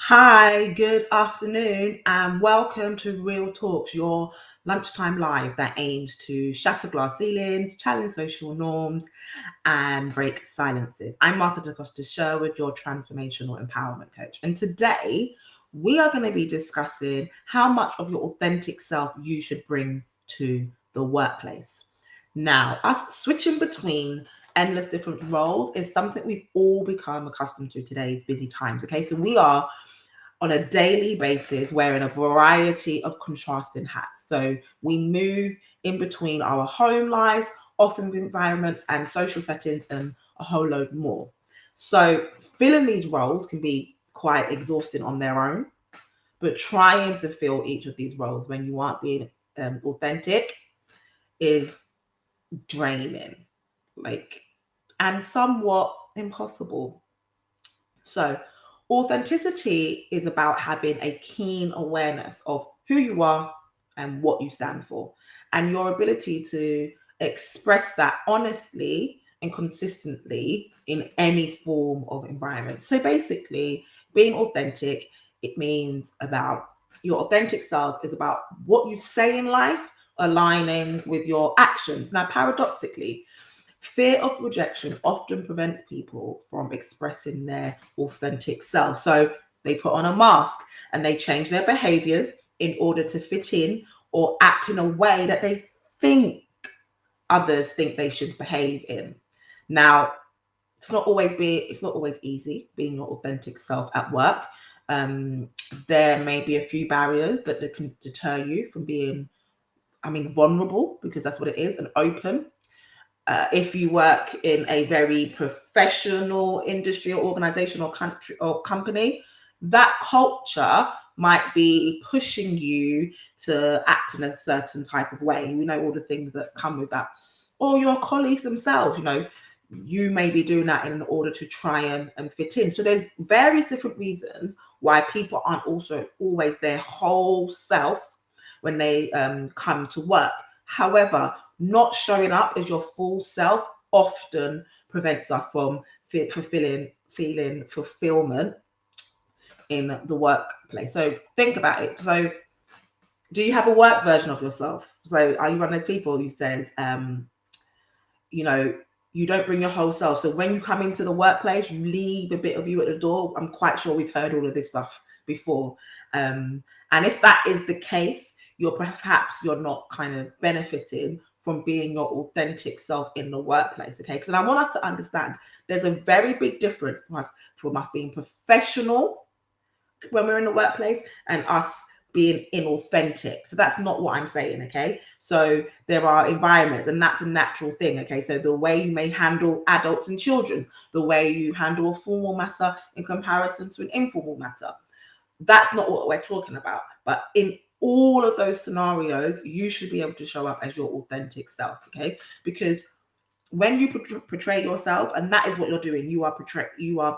Hi, good afternoon, and welcome to Real Talks, your lunchtime live that aims to shatter glass ceilings, challenge social norms, and break silences. I'm Martha DaCosta Sherwood, your transformational empowerment coach. And today we are going to be discussing how much of your authentic self you should bring to the workplace. Now, us switching between endless different roles is something we've all become accustomed to today's busy times. Okay, so we are on a daily basis wearing a variety of contrasting hats. So we move in between our home lives, office environments, and social settings, and a whole load more. So filling these roles can be quite exhausting on their own, but trying to fill each of these roles when you aren't being authentic is draining, like, and somewhat impossible. So, authenticity is about having a keen awareness of who you are and what you stand for, and your ability to express that honestly and consistently in any form of environment. So, basically, being authentic, it means about your authentic self is about what you say in life aligning with your actions. Now, paradoxically, fear of rejection often prevents people from expressing their authentic self. So they put on a mask and they change their behaviors in order to fit in or act in a way that they think others think they should behave in. Now, it's not always easy being your authentic self at work. Um, there may be a few barriers that can deter you from being, vulnerable, because that's what it is, and open. If you work in a very professional industry or organization or country or company, that culture might be pushing you to act in a certain type of way. We know all the things that come with that. Or your colleagues themselves, you may be doing that in order to try and fit in. So there's various different reasons why people aren't also always their whole self when they come to work. However, not showing up as your full self often prevents us from feeling fulfillment in the workplace. So think about it. So do you have a work version of yourself? So are you one of those people who says, you know, you don't bring your whole self. So when you come into the workplace, you leave a bit of you at the door. I'm quite sure we've heard all of this stuff before. And if that is the case, you're not kind of benefiting from being your authentic self in the workplace. Okay. Because I want us to understand there's a very big difference from us being professional when we're in the workplace and us being inauthentic. So that's not what I'm saying, okay? So there are environments, and that's a natural thing, okay? So the way you may handle adults and children, the way you handle a formal matter in comparison to an informal matter, that's not what we're talking about. But in all of those scenarios, you should be able to show up as your authentic self, okay? Because when you portray yourself, and that is what you're doing, you are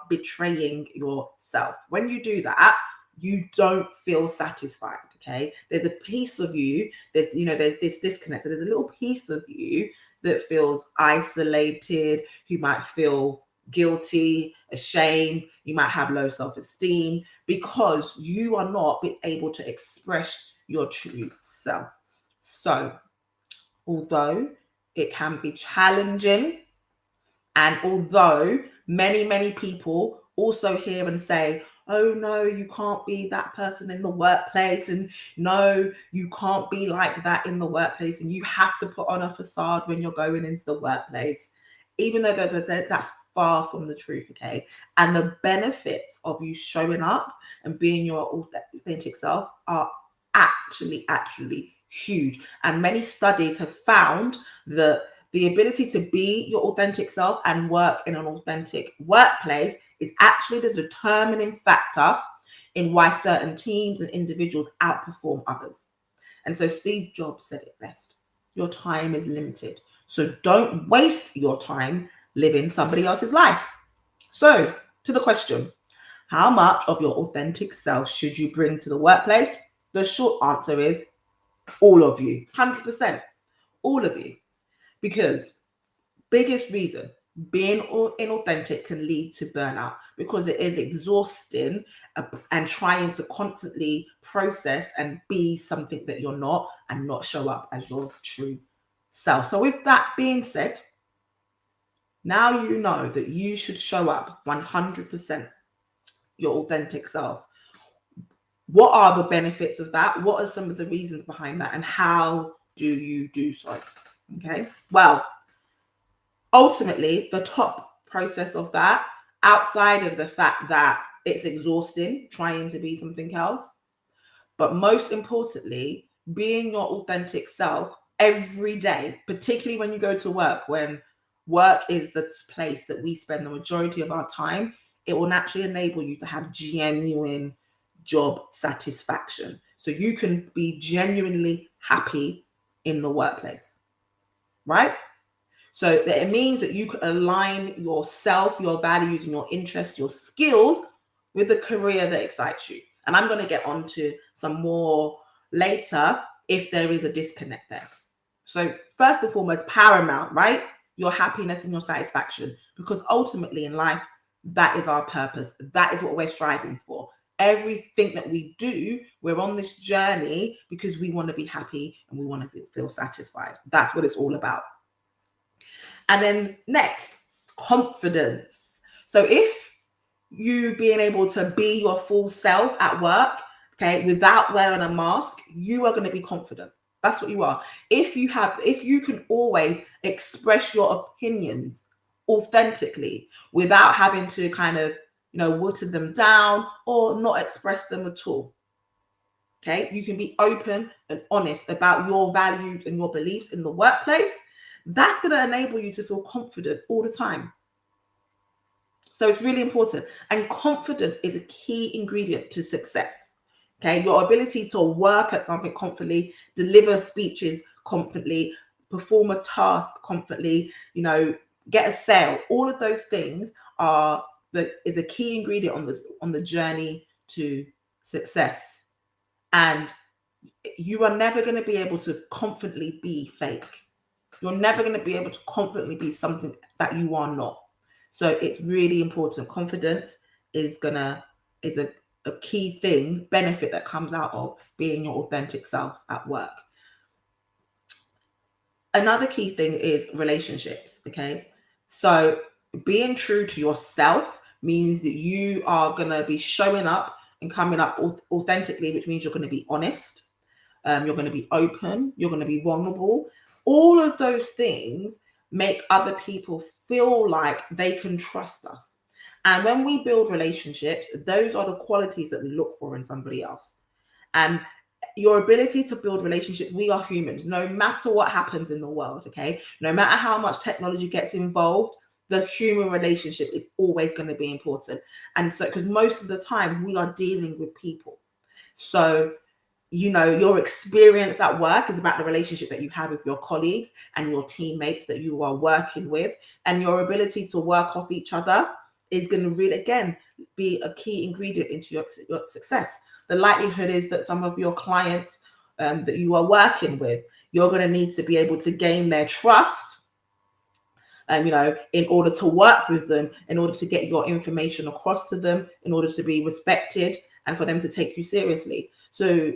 betraying yourself. When you do that, you don't feel satisfied. Okay, there's a piece of you. There's this disconnect. So there's a little piece of you that feels isolated. You might feel guilty, ashamed. You might have low self-esteem because you are not being able to express your true self. So although it can be challenging, and although many people also hear and say, oh no, you can't be that person in the workplace, and no, you can't be like that in the workplace, and you have to put on a facade when you're going into the workplace, even though as I said, that's far from the truth, okay? And the benefits of you showing up and being your authentic self are actually huge. And many studies have found that the ability to be your authentic self and work in an authentic workplace is actually the determining factor in why certain teams and individuals outperform others. And so Steve Jobs said it best: your time is limited. So don't waste your time living somebody else's life. So to the question, how much of your authentic self should you bring to the workplace? The short answer is all of you, 100%, all of you. Because biggest reason, being inauthentic can lead to burnout because it is exhausting and trying to constantly process and be something that you're not and not show up as your true self. So with that being said, now you know that you should show up 100% your authentic self. What are the benefits of that? What are some of the reasons behind that? And how do you do so? Okay. Well, ultimately, the top process of that, outside of the fact that it's exhausting trying to be something else, but most importantly, being your authentic self every day, particularly when you go to work, when work is the place that we spend the majority of our time, it will naturally enable you to have genuine job satisfaction. So you can be genuinely happy in the workplace, right? So that it means that you can align yourself, your values, and your interests, your skills with the career that excites you. And I'm going to get onto some more later if there is a disconnect there. So first and foremost, paramount, right? Your happiness and your satisfaction, because ultimately in life, that is our purpose. That is what we're striving for. Everything that we do, we're on this journey because we want to be happy and we want to feel satisfied. That's what it's all about. And then next, confidence. So if you being able to be your full self at work, okay, without wearing a mask, you are going to be confident. That's what you are. If you can always express your opinions authentically without having to kind of, water them down or not express them at all. Okay, you can be open and honest about your values and your beliefs in the workplace. That's going to enable you to feel confident all the time. So it's really important. And confidence is a key ingredient to success. Okay, your ability to work at something confidently, deliver speeches confidently, perform a task confidently, get a sale. All of those things is a key ingredient on the journey to success. And you are never going to be able to confidently be fake. You're never going to be able to confidently be something that you are not. So it's really important. Confidence is a key benefit that comes out of being your authentic self at work. Another key thing is relationships. Okay. So being true to yourself means that you are going to be showing up and coming up authentically, which means you're going to be honest. You're going to be open. You're going to be vulnerable. All of those things make other people feel like they can trust us. And when we build relationships, those are the qualities that we look for in somebody else. And your ability to build relationships, we are humans, no matter what happens in the world, okay? No matter how much technology gets involved, the human relationship is always going to be important. And so, because most of the time we are dealing with people. So, your experience at work is about the relationship that you have with your colleagues and your teammates that you are working with, and your ability to work off each other is going to really, again, be a key ingredient into your success. The likelihood is that some of your clients that you are working with, you're going to need to be able to gain their trust, in order to work with them, in order to get your information across to them, in order to be respected and for them to take you seriously. So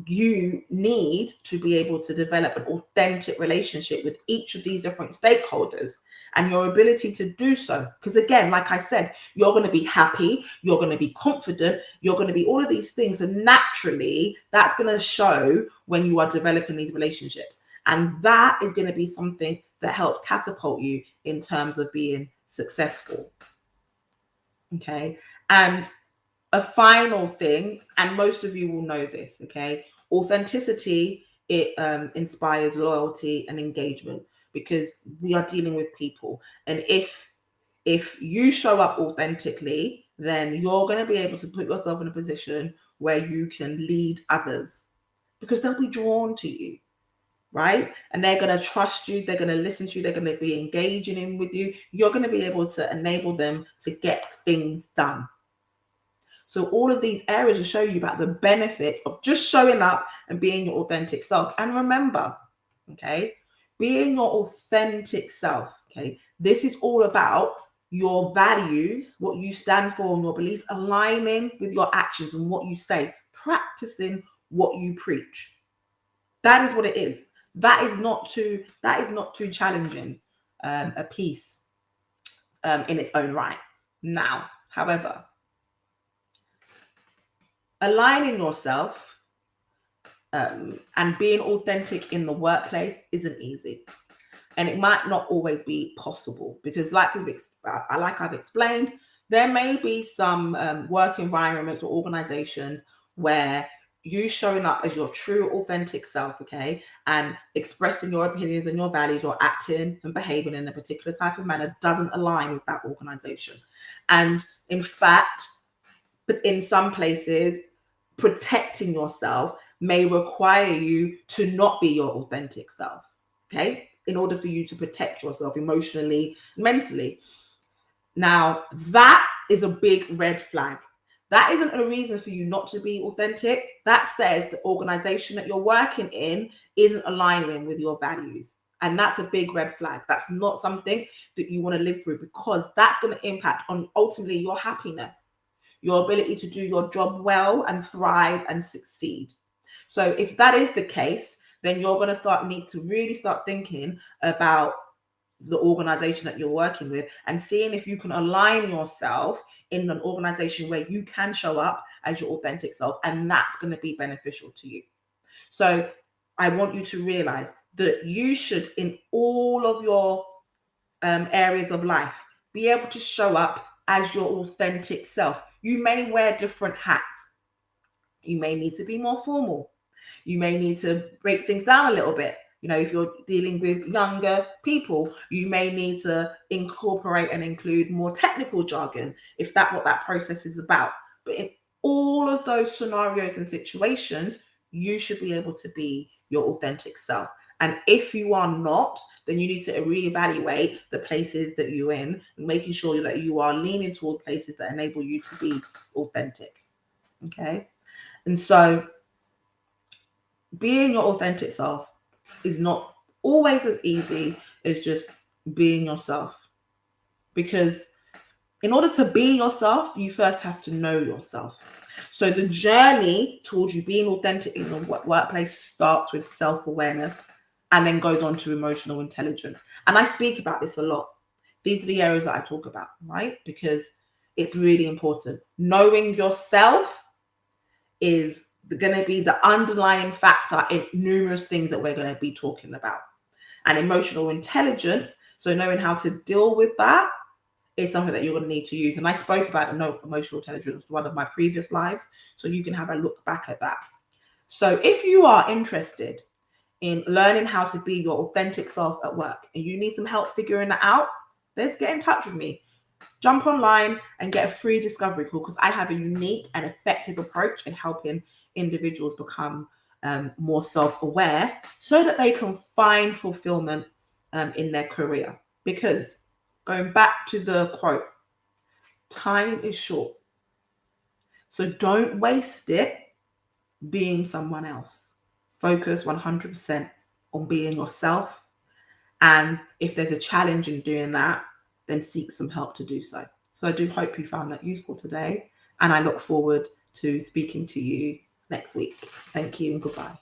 you need to be able to develop an authentic relationship with each of these different stakeholders, and your ability to do so. Because again, like I said, you're going to be happy, you're going to be confident, you're going to be all of these things. And naturally, that's going to show when you are developing these relationships. And that is going to be something that helps catapult you in terms of being successful. Okay. And a final thing, and most of you will know this, okay? Authenticity, it inspires loyalty and engagement, because we are dealing with people. And if you show up authentically, then you're going to be able to put yourself in a position where you can lead others, because they'll be drawn to you, right? And they're going to trust you, they're going to listen to you, they're going to be engaging in with you. You're going to be able to enable them to get things done. So all of these areas will show you about the benefits of just showing up and being your authentic self. And remember, okay, being your authentic self, okay, This is all about your values, what you stand for, and your beliefs aligning with your actions and what you say, practicing what you preach. That is what it is. That is not too challenging a piece in its own right. Now, however, aligning yourself and being authentic in the workplace isn't easy. And it might not always be possible because, like I've explained, there may be some work environments or organizations where you showing up as your true authentic self, okay, and expressing your opinions and your values or acting and behaving in a particular type of manner doesn't align with that organization. And in fact, in some places, protecting yourself may require you to not be your authentic self, okay, in order for you to protect yourself emotionally, mentally. Now, that is a big red flag. That isn't a reason for you not to be authentic. That says the organization that you're working in isn't aligning with your values. And that's a big red flag. That's not something that you want to live through, because that's going to impact on ultimately your happiness, your ability to do your job well and thrive and succeed. So if that is the case, then you're going to need to really start thinking about the organization that you're working with and seeing if you can align yourself in an organization where you can show up as your authentic self, and that's going to be beneficial to you. So I want you to realize that you should, in all of your areas of life, be able to show up as your authentic self. You may wear different hats. You may need to be more formal. You may need to break things down a little bit. If you're dealing with younger people, you may need to incorporate and include more technical jargon if that's what that process is about. But in all of those scenarios and situations, you should be able to be your authentic self. And if you are not, then you need to reevaluate the places that you're in and making sure that you are leaning toward places that enable you to be authentic. Okay? And so being your authentic self is not always as easy as just being yourself. Because in order to be yourself, you first have to know yourself. So the journey towards you being authentic in the workplace starts with self-awareness and then goes on to emotional intelligence. And I speak about this a lot. These are the areas that I talk about, right? Because it's really important. Knowing yourself is going to be the underlying factor in numerous things that we're going to be talking about. And emotional intelligence, so knowing how to deal with that, is something that you're going to need to use. And I spoke about emotional intelligence in one of my previous lives, so you can have a look back at that. So if you are interested in learning how to be your authentic self at work and you need some help figuring that out, let's get in touch with me. Jump online and get a free discovery call, because I have a unique and effective approach in helping individuals become more self-aware so that they can find fulfillment in their career. Because going back to the quote, time is short. So don't waste it being someone else. Focus 100% on being yourself. And if there's a challenge in doing that, then seek some help to do so. So I do hope you found that useful today. And I look forward to speaking to you next week. Thank you and goodbye.